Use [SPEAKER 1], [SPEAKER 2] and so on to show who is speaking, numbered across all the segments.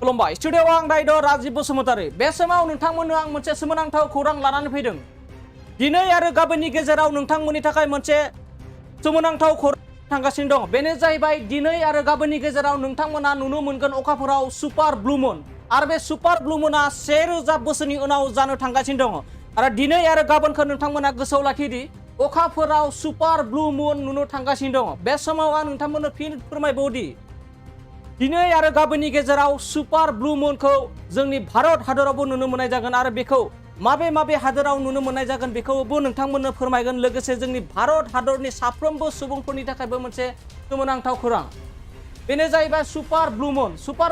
[SPEAKER 1] खुलुमबाय स्टुडिय'आव आं दाइद' राजिब बसुमतारी बे समाव नोंथांमोननो आं मोनसे सोमोनांथाव खौरां लानानै फैदों दिनै आरो गाबोननि गेजेराव नोंथांमोननि थाखाय मोनसे सोमोनांथाव खौरां थांगासिनो दं बेनो जाहैबाय दिनै आरो गाबोननि गेजेराव नोंथांमोना नुनो मोनगोन अखाफोराव सुपार ब्लु मुन आरो बे सुपार ब्लु मुना 1000 बोसोरनि उनाव जानो थांगासिनो दं आरो दिनै आरो गाबोनखौ नोंथांमोना गोसोआव लाखिदि अखाफोराव सुपार ब्लु मुन नुनो थांगासिनो दं बे समाव आं नोंथांमोननो फिन फोरमायबावदि दिनै आरो गाबोननि गेजेराव सुपार ब्लु मुनखौ जोंनि भारत हादरावबो नुनो मोननाय जागोन आरो बेखौ माबे हादराव नुनो मोननाय जागोन बेखौबो नोंथांमोननो फोरमायगोन लोगोसे जोंनि भारत हादरनि साफ्रोमबो सुबुंफोरनि थाखायबो मोनसे सोमोनांथाव खौरां बेनो जाहैबाय सुपार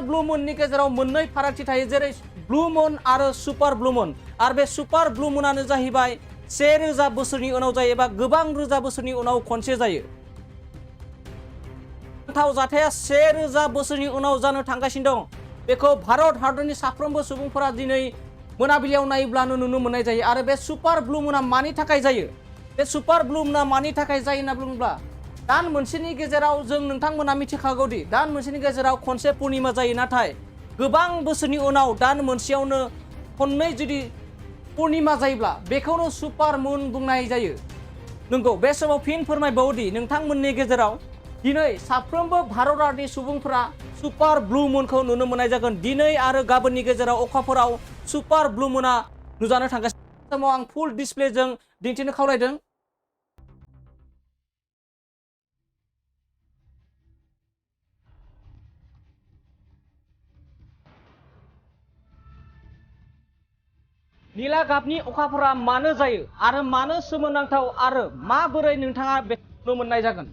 [SPEAKER 1] ब्लु मुननि गेजेराव मोननै फारागथि थायो जेरै ब्लु मुन आरो सुपार ब्लु मुन आरो बे सुपार ब्लु मुनानो जाहैबाय 1000 बोसोरनि उनाव जायो एबा गोबां रोजा बोसोरनि उनाव खनसे जायो जाथाया 1000 बोसोरनि उनाव जानो थांगासिनो दं बेखौ भारत हादरनि साफ्रोमबो सुबुंफोरा दिनै मोनाबिलियाव नायोब्लानो नुनो मोननाय जायो आरो बे सुपार ब्लु मुना मानि थाखाय जायो बे सुपार ब्लु मुना मानि थाखाय जायो होनना बुङोब्ला दान मोनसेनि गेजेराव जों नोंथांमोना मिथिखागौदि दान मोनसेनि गेजेराव खनसे पुर्णिमा जायो नाथाय गोबां बोसोरनि उनाव दान मोनसेयावनो खननै जुदि पुर्णिमा जायोब्ला बेखौनो सुपार मुन बुंनाय जायो नंगौ बे समाव फिन फोरमायबावोदि नोंथांमोननि गेजेराव दिनै साफ्रोमबो भारत हादरनि सुबुंफोरा सुपार ब्लु मुनखौ नुनो मोननाय जागोन दिनै आरो गाबोननि गेजेराव अखाफोराव सुपार ब्लु मुना नुजानो थांगासिनो समाव आं फुल डिसप्लेजों दिन्थिनो खावलायदों नीला गाबनि अखाफोरा मानो जायो आरो मानो सोमोनांथाव आरो माबोरै नोंथाङा बेखौ नुनो मोननाय जागोन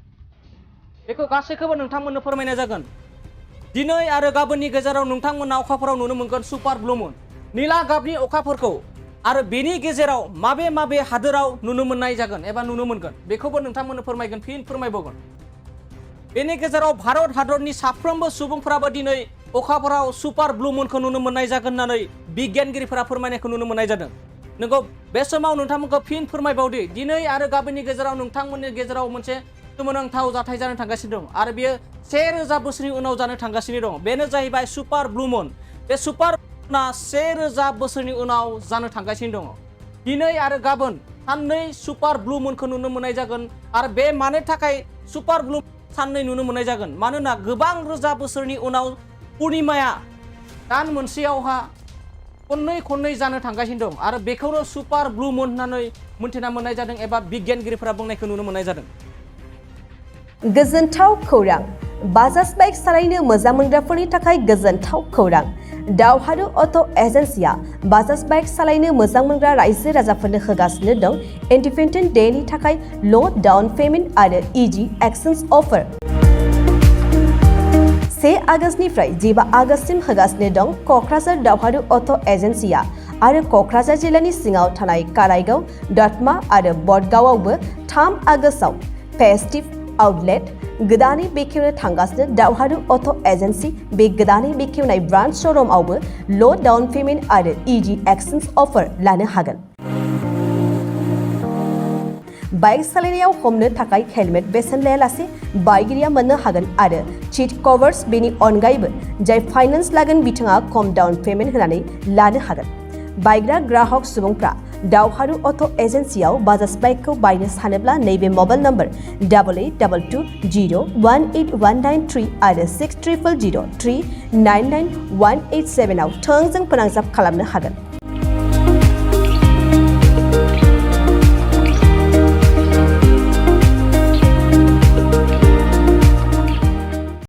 [SPEAKER 1] बेखौ गासैखौबो नोंथांमोननो फोरमायनाय जागोन दिनै आरो गाबोननि गेजेराव नोंथांमोना अखाफोराव नुनो मोनगोन सुपार ब्लु मुन नीला गाबनि अखाफोरखौ आरो बेनि गेजेराव माबे हादोराव नुनो मोननाय जागोन एबा नुनो मोनगोन बेखौबो नोंथांमोननो फोरमायगोन फिन फोरमायबावगोन बेनि गेजेराव भारत हादरनि साफ्रोमबो सुबुंफोराबो दिनै अखाफोराव सुपार ब्लु मुनखौ नुनो मोननाय जागोन होननानै बिगियानगिरिफोरा फोरमायनायखौ नुनो मोननाय जादों नंगौ बे समाव नोंथांमोनखौ फिन फोरमायबावदि दिनै आरो गाबोननि गेजेराव नोंथांमोननि गेजेराव मोनसे सोमोनांथाव जाथाय जानो थांगासिनो दं आरो बेयो 1000 बोसोरनि उनाव जानो थांगासिनो दं बेनो जाहैबाय सुपार ब्लु मुन बे सुपार मुना 1000 बोसोरनि उनाव जानो थांगासिनो दं दिनै आरो गाबोन साननै सुपार ब्लु मुनखौ नुनो मोननाय जागोन आरो बे मानो थाखाय सुपार ब्लु साननै नुनो मोननाय जागोन मानोना गोबां रोजा बोसोरनि उनाव पुर्णिमाया दान मोनसेयावहा खननै जानो थांगासिनो दं आरो बेखौनो सुपार ब्लु मुन होननानै मोनथिना मोननाय जादों एबा बिगियानगिरिफोरा बुंनायखौ नुनो मोननाय जादों
[SPEAKER 2] गोजोनथाव खौरां बाजाज बाइक सालायनो मोजां मोनग्राफोरनि थाखाय गोजोनथाव खौरां दावहारु अट' एजेन्सिया बाजाज बाइक सालायनो मोजां मोनग्रा रायजो राजाफोरनो होगासिनो दं इन्डिपेन्डेन्ट डेनि थाखाय ल' डाउन पेमेन्ट आरो इजि एक्सचेन्ज अफार 1 आगष्टनिफ्राय 15 आगष्टसिम होगासिनो दं क'क्राझार दावहारु अट' एजेन्सिया आरो क'क्राझार जिल्लानि सिङाव थानाय काराइगाव दतमा आरो बडगावआवबो 3 आगष्टआव फेस्टिभ आउटलेट गोदानै बेखेवनो थांगासिनो दावहारु अट' एजेन्सि बे गोदानै बेखेवनाय ब्रान्च श'रुमआवबो ल' डाउन पेमेन्ट आरो इजि एक्सचेन्ज अफार लानो हागोन बाइक सालायनायाव हमनो थाखाय हेलमेट बेसेन लायालासे बाइगिरिया मोननो हागोन आरो सीट कभार्स बेनि अनगायैबो जाय फाइनेन्स लागोन बिथाङा खम डाउन पेमेन्ट होनानै लानो हागोन बायग्रा ग्राहक सुबुंफ्रा दावहारु अट' एजेन्सियाव बाजाज बाइकखौ बायनो सानोब्ला नैबे मबाइल नम्बर 8822018193 आरो 600003991187 आव थोंजों फोनांजाब खालामनो हागोन